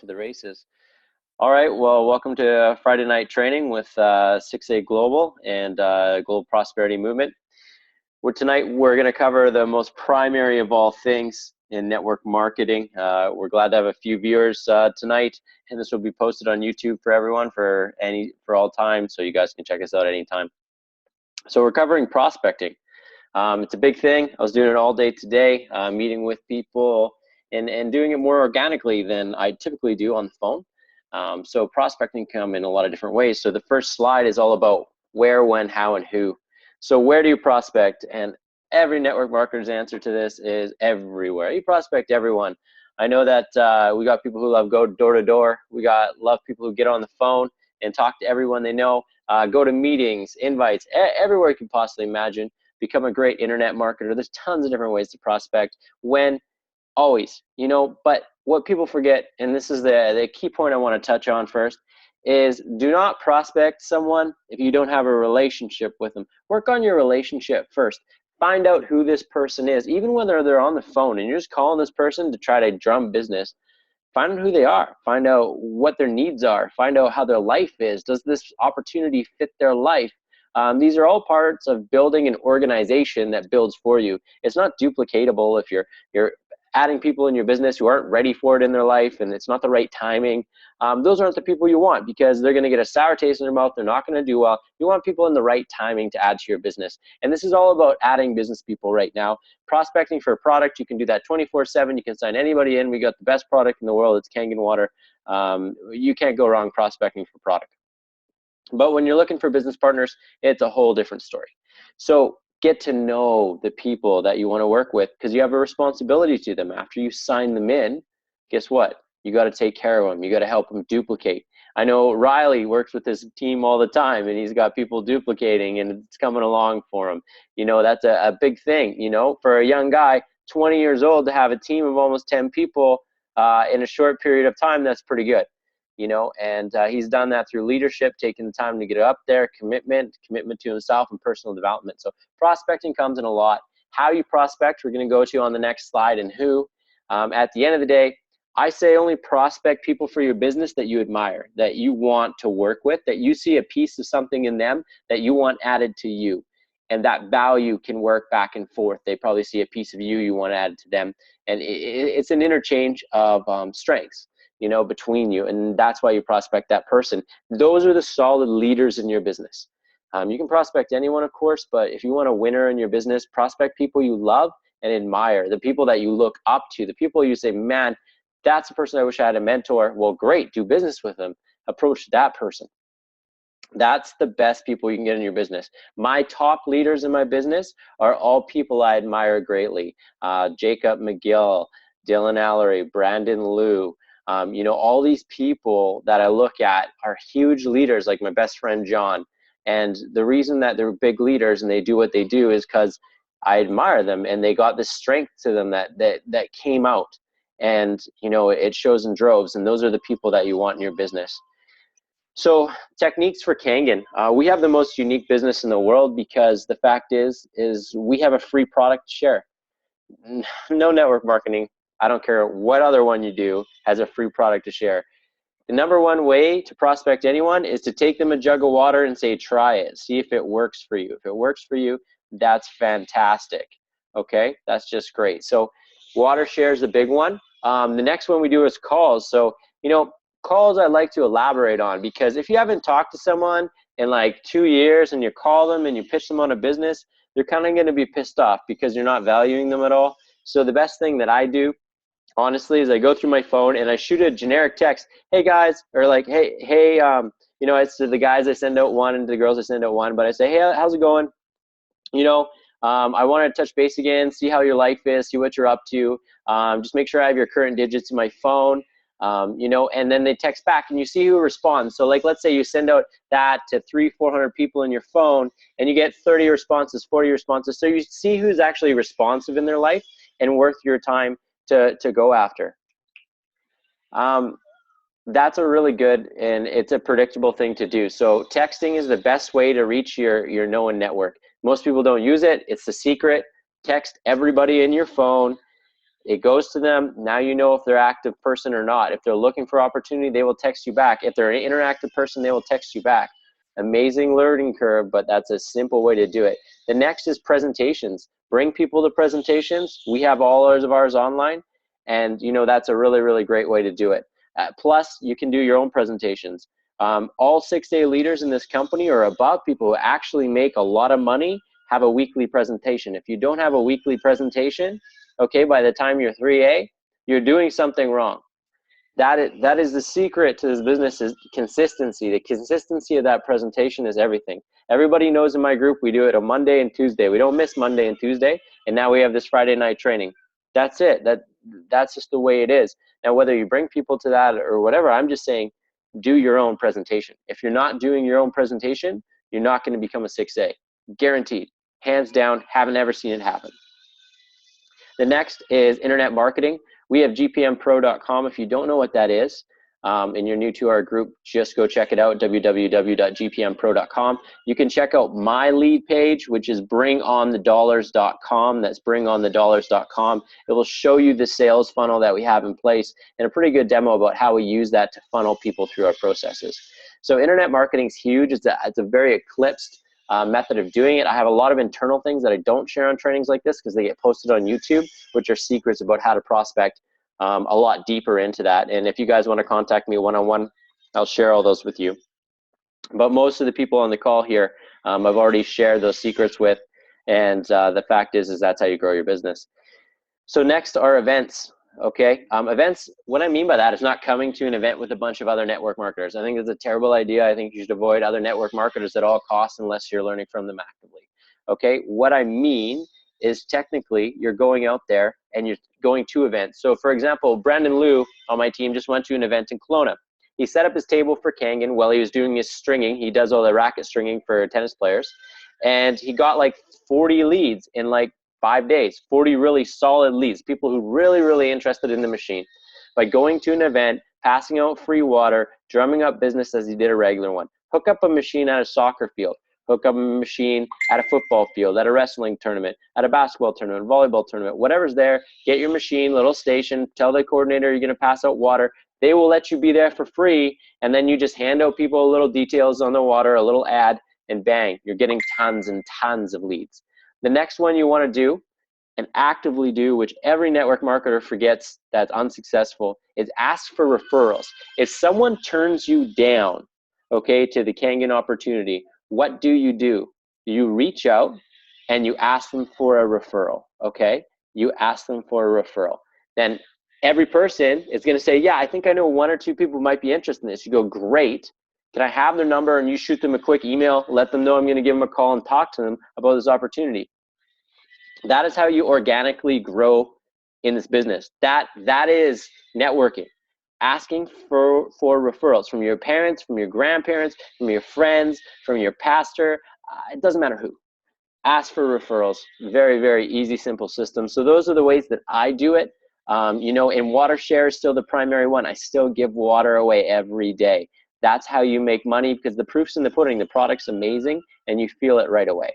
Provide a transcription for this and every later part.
to the races. All right, well, welcome to Friday Night Training with 6A Global and Global Prosperity Movement. Tonight we're going to cover the most primary of all things in network marketing. We're glad to have a few viewers tonight, and this will be posted on YouTube for everyone for all time, so you guys can check us out anytime. So we're covering prospecting. It's a big thing. I was doing it all day today, meeting with people and doing it more organically than I typically do on the phone. So prospecting can come in a lot of different ways. So the first slide is all about where, when, how, and who. So where do you prospect? And every network marketer's answer to this is everywhere. You prospect everyone. I know that we got people who love go door to door. We love people who get on the phone and talk to everyone they know. Go to meetings, invites, everywhere you can possibly imagine. Become a great internet marketer. There's tons of different ways to prospect. When, always, but what people forget, and this is the key point I want to touch on first, is do not prospect someone if you don't have a relationship with them. Work on your relationship first. Find out who this person is, even whether they're on the phone and you're just calling this person to try to drum business. Find out who they are. Find out what their needs are. Find out how their life is. Does this opportunity fit their life? These are all parts of building an organization that builds for you. It's not duplicatable if you're adding people in your business who aren't ready for it in their life and it's not the right timing. Those aren't the people you want because they're going to get a sour taste in their mouth. They're not going to do well. You want people in the right timing to add to your business. And this is all about adding business people right now. Prospecting for a product, you can do that 24/7. You can sign anybody in. We got the best product in the world. It's Kangen water. You can't go wrong prospecting for product. But when you're looking for business partners, it's a whole different story. So get to know the people that you want to work with because you have a responsibility to them. After you sign them in, guess what? You got to take care of them. You got to help them duplicate. I know Riley works with his team all the time and he's got people duplicating and it's coming along for him. That's a big thing, for a young guy, 20 years old, to have a team of almost 10 people in a short period of time, that's pretty good. And he's done that through leadership, taking the time to get up there, commitment to himself and personal development. So prospecting comes in a lot. How you prospect, we're going to go to on the next slide, and who. At the end of the day, I say only prospect people for your business that you admire, that you want to work with, that you see a piece of something in them that you want added to you. And that value can work back and forth. They probably see a piece of you want to add to them. And it's an interchange of strengths, between you, and that's why you prospect that person. Those are the solid leaders in your business. You can prospect anyone, of course, but if you want a winner in your business, prospect people you love and admire, the people that you look up to, the people you say, man, that's the person I wish I had a mentor. Well, great, do business with them. Approach that person. That's the best people you can get in your business. My top leaders in my business are all people I admire greatly. Jacob McGill, Dylan Allery, Brandon Liu, all these people that I look at are huge leaders, like my best friend John. And the reason that they're big leaders and they do what they do is because I admire them and they got this strength to them that came out. And it shows in droves, and those are the people that you want in your business. So techniques for Kangen. We have the most unique business in the world because the fact is we have a free product to share. No network marketing, I don't care what other one you do, has a free product to share. The number one way to prospect anyone is to take them a jug of water and say, try it. See if it works for you. If it works for you, that's fantastic. Okay, that's just great. So water share is the big one. The next one we do is calls. So, calls I'd like to elaborate on, because if you haven't talked to someone in like 2 years and you call them and you pitch them on a business, they're kind of going to be pissed off because you're not valuing them at all. So the best thing that I do, honestly, is I go through my phone and I shoot a generic text. Hey guys, or like, hey, it's to the guys I send out one and to the girls I send out one, but I say, hey, how's it going? I want to touch base again, see how your life is, see what you're up to. Just make sure I have your current digits in my phone. And then they text back and you see who responds. So like, let's say you send out that to 300-400 people in your phone and you get 30 responses, 40 responses. So you see who's actually responsive in their life and worth your time to go after. That's a really good, and it's a predictable thing to do. So texting is the best way to reach your known network. Most people don't use it. It's the secret. Text everybody in your phone. It goes to them. Now you know if they're an active person or not. If they're looking for opportunity, they will text you back. If they're an interactive person, they will text you back. Amazing learning curve, but that's a simple way to do it. The next is presentations. Bring people to presentations. We have all of ours online, and you know that's a really, really great way to do it. Plus, you can do your own presentations. All 6A leaders in this company or above, people who actually make a lot of money, have a weekly presentation. If you don't have a weekly presentation, okay, by the time you're 3A, you're doing something wrong. That is the secret to this business, is consistency. The consistency of that presentation is everything. Everybody knows in my group we do it on Monday and Tuesday. We don't miss Monday and Tuesday, and now we have this Friday night training. That's it. That's just the way it is. Now, whether you bring people to that or whatever, I'm just saying, do your own presentation. If you're not doing your own presentation, you're not going to become a 6A. Guaranteed. Hands down, haven't ever seen it happen. The next is internet marketing. We have gpmpro.com. If you don't know what that is, and you're new to our group, just go check it out, www.gpmpro.com. You can check out my lead page, which is bringonthedollars.com. That's bringonthedollars.com. It will show you the sales funnel that we have in place and a pretty good demo about how we use that to funnel people through our processes. So internet marketing is huge. It's a very eclipsed method of doing it. I have a lot of internal things that I don't share on trainings like this because they get posted on YouTube, which are secrets about how to prospect a lot deeper into that. And if you guys want to contact me one-on-one, I'll share all those with you. But most of the people on the call here, I've already shared those secrets with, and the fact is that's how you grow your business. So next are events. Okay, events, what I mean by that is not coming to an event with a bunch of other network marketers. I think it's a terrible idea. I think you should avoid other network marketers at all costs unless you're learning from them actively. Okay, what I mean is technically you're going out there and you're going to events. So for example, Brandon Liu on my team just went to an event in Kelowna. He set up his table for Kangen while he was doing his stringing. He does all the racket stringing for tennis players. And he got like 40 leads in like 5 days, 40 really solid leads, people who really interested in the machine. By going to an event, passing out free water, drumming up business as he did a regular one. Hook up a machine at a soccer field, hook up a machine at a football field, at a wrestling tournament, at a basketball tournament, volleyball tournament, whatever's there, get your machine, little station, tell the coordinator you're gonna pass out water. They will let you be there for free, and then you just hand out people little details on the water, a little ad, and bang, you're getting tons and tons of leads. The next one you want to do and actively do, which every network marketer forgets that's unsuccessful, is ask for referrals. If someone turns you down, okay, to the Kangen opportunity, what do? You reach out and you ask them for a referral, okay? You ask them for a referral. Then every person is going to say, yeah, I think I know 1 or 2 people who might be interested in this. You go, great. Can I have their number? And you shoot them a quick email, let them know I'm going to give them a call and talk to them about this opportunity. That is how you organically grow in this business. That is networking. Asking for referrals from your parents, from your grandparents, from your friends, from your pastor. It doesn't matter who. Ask for referrals. Very easy, simple system. So those are the ways that I do it. You know, and water share is still the primary one. I still give water away every day. That's how you make money, because the proof's in the pudding. The product's amazing and you feel it right away.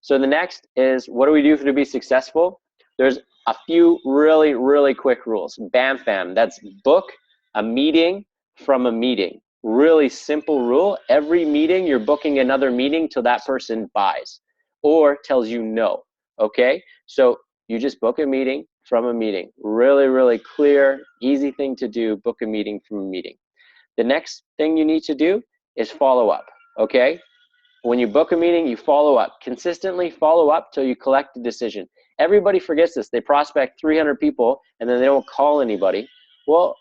So the next is, what do we do to be successful? There's a few really quick rules. Bam, fam. That's book a meeting from a meeting. Really simple rule. Every meeting, you're booking another meeting till that person buys or tells you no. Okay? So you just book a meeting from a meeting. Really clear, easy thing to do. Book a meeting from a meeting. The next thing you need to do is follow up. Okay? When you book a meeting, you follow up. Consistently follow up till you collect a decision. Everybody forgets this. They prospect 300 people and then they don't call anybody. Well,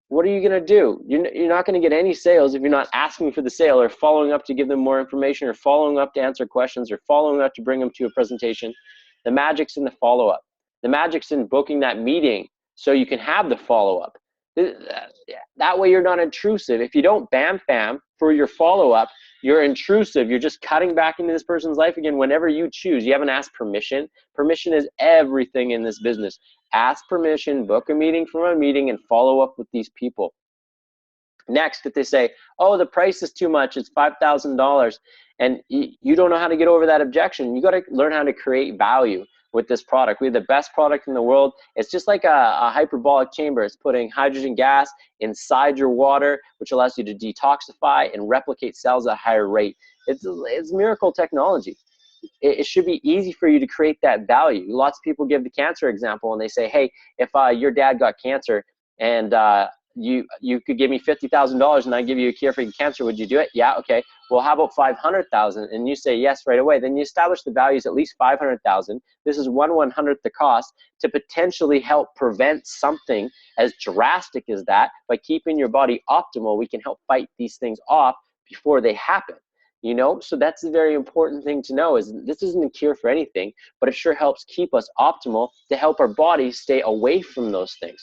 what are you going to do? You're not going to get any sales if you're not asking for the sale or following up to give them more information or following up to answer questions or following up to bring them to a presentation. The magic's in the follow-up. The magic's in booking that meeting so you can have the follow-up. That way you're not intrusive. If you don't bam for your follow-up, you're intrusive. You're just cutting back into this person's life again whenever you choose. You haven't asked permission. Permission is everything in this business. Ask permission, book a meeting from a meeting, and follow up with these people. Next, if they say, oh, the price is too much, it's $5,000, and you don't know how to get over that objection, you got to learn how to create value. with this product. We have the best product in the world. It's just like a hyperbolic chamber. It's putting hydrogen gas inside your water, which allows you to detoxify and replicate cells at a higher rate. It's miracle technology. It should be easy for you to create that value. Lots of people give the cancer example and they say, hey, if your dad got cancer and you could give me $50,000 and I give you a cure for cancer, would you do it? Yeah, okay. Well, how about 500,000? And you say yes right away. Then you establish the values at least 500,000. This is 1/100th the cost to potentially help prevent something as drastic as that. By keeping your body optimal, we can help fight these things off before they happen. You know, so that's a very important thing to know, is this isn't a cure for anything, but it sure helps keep us optimal to help our bodies stay away from those things.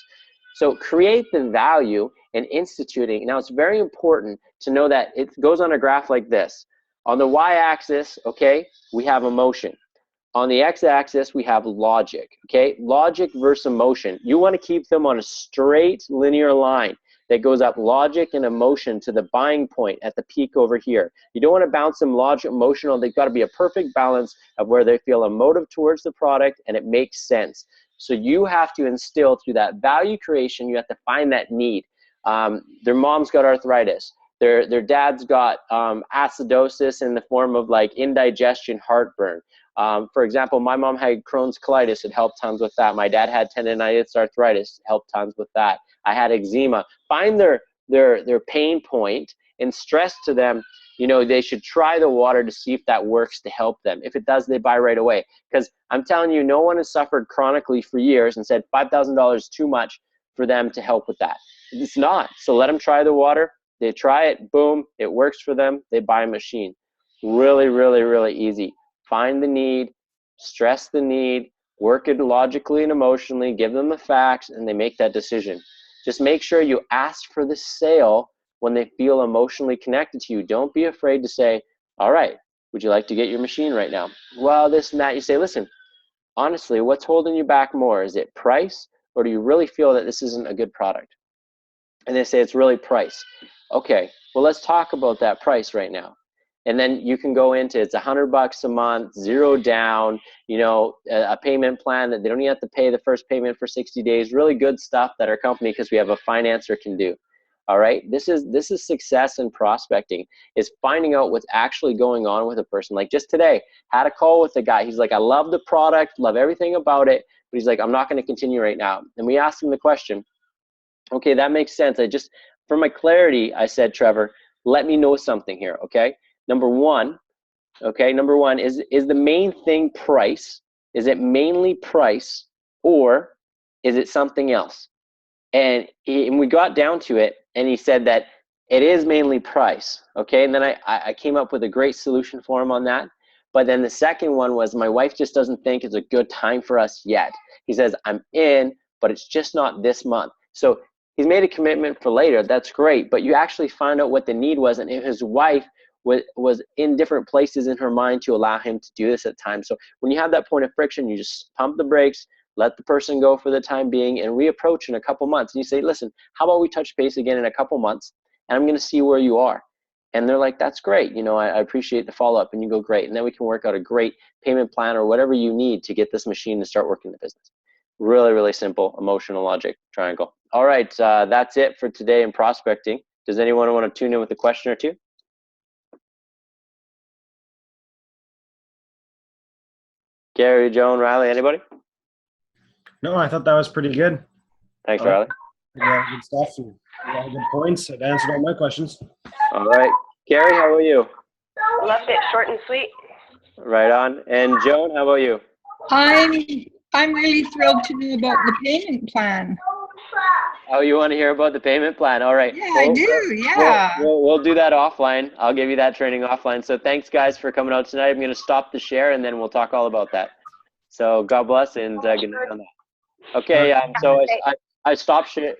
So create the value in instituting. Now, it's very important to know that it goes on a graph like this. On the y-axis, okay, we have emotion. On the x-axis, we have logic, okay? Logic versus emotion. You want to keep them on a straight linear line that goes up logic and emotion to the buying point at the peak over here. You don't want to bounce them logic, emotional. They've got to be a perfect balance of where they feel emotive towards the product and it makes sense. So you have to instill through that value creation, you have to find that need. Their mom's got arthritis. Their dad's got acidosis in the form of like indigestion, heartburn. For example, my mom had Crohn's colitis. It helped tons with that. My dad had tendonitis, arthritis. It helped tons with that. I had eczema. Find their pain point and stress to them, you know, they should try the water to see if that works to help them. If it does, they buy right away. Because I'm telling you, no one has suffered chronically for years and said $5,000 is too much for them to help with that. It's not. So let them try the water. They try it, boom, it works for them. They buy a machine. Really, really, really easy. Find the need, stress the need, work it logically and emotionally, give them the facts, and they make that decision. Just make sure you ask for the sale when they feel emotionally connected to you. Don't be afraid to say, all right, would you like to get your machine right now? Well, this and that. You say, listen, honestly, what's holding you back more? Is it price, or do you really feel that this isn't a good product? And they say it's really price. Okay, well, let's talk about that price right now. And then you can go into, it's $100 a month, 0 down, you know, a payment plan that they don't even have to pay the first payment for 60 days. Really good stuff that our company, because we have a financer, can do. All right, this is success in prospecting, is finding out what's actually going on with a person. Like just today, had a call with a guy. He's like, I love the product, love everything about it, but he's like, I'm not going to continue right now. And we asked him the question, okay, that makes sense. For my clarity, I said, Trevor, let me know something here, okay? Number one, is the main thing price? Is it mainly price, or is it something else? And we got down to it, and he said that it is mainly price, okay? And then I came up with a great solution for him on that. But then the second one was, my wife just doesn't think it's a good time for us yet. He says, I'm in, but it's just not this month. So he's made a commitment for later. That's great. But you actually find out what the need was, and his wife was in different places in her mind to allow him to do this at times. So when you have that point of friction, you just pump the brakes, let the person go for the time being, and reapproach in a couple months. And you say, listen, how about we touch base again in a couple months, and I'm going to see where you are. And they're like, that's great. You know, I appreciate the follow-up. And you go, great. And then we can work out a great payment plan or whatever you need to get this machine to start working the business. Really, really simple emotional logic triangle. All right, that's it for today in prospecting. Does anyone want to tune in with a question or two? Gary, Joan, Riley, anybody? No, I thought that was pretty good. Thanks, Riley. Yeah, good stuff. And a lot of good points. It answered all my questions. All right. Gary, how are you? Loved it. Short and sweet. Right on. And Joan, how about you? I'm really thrilled to know about the payment plan. Oh, you want to hear about the payment plan? All right. Yeah, I do. Yeah. We'll do that offline. I'll give you that training offline. So thanks, guys, for coming out tonight. I'm going to stop the share, and then we'll talk all about that. So God bless, and good night on that. Okay. So I stopped share.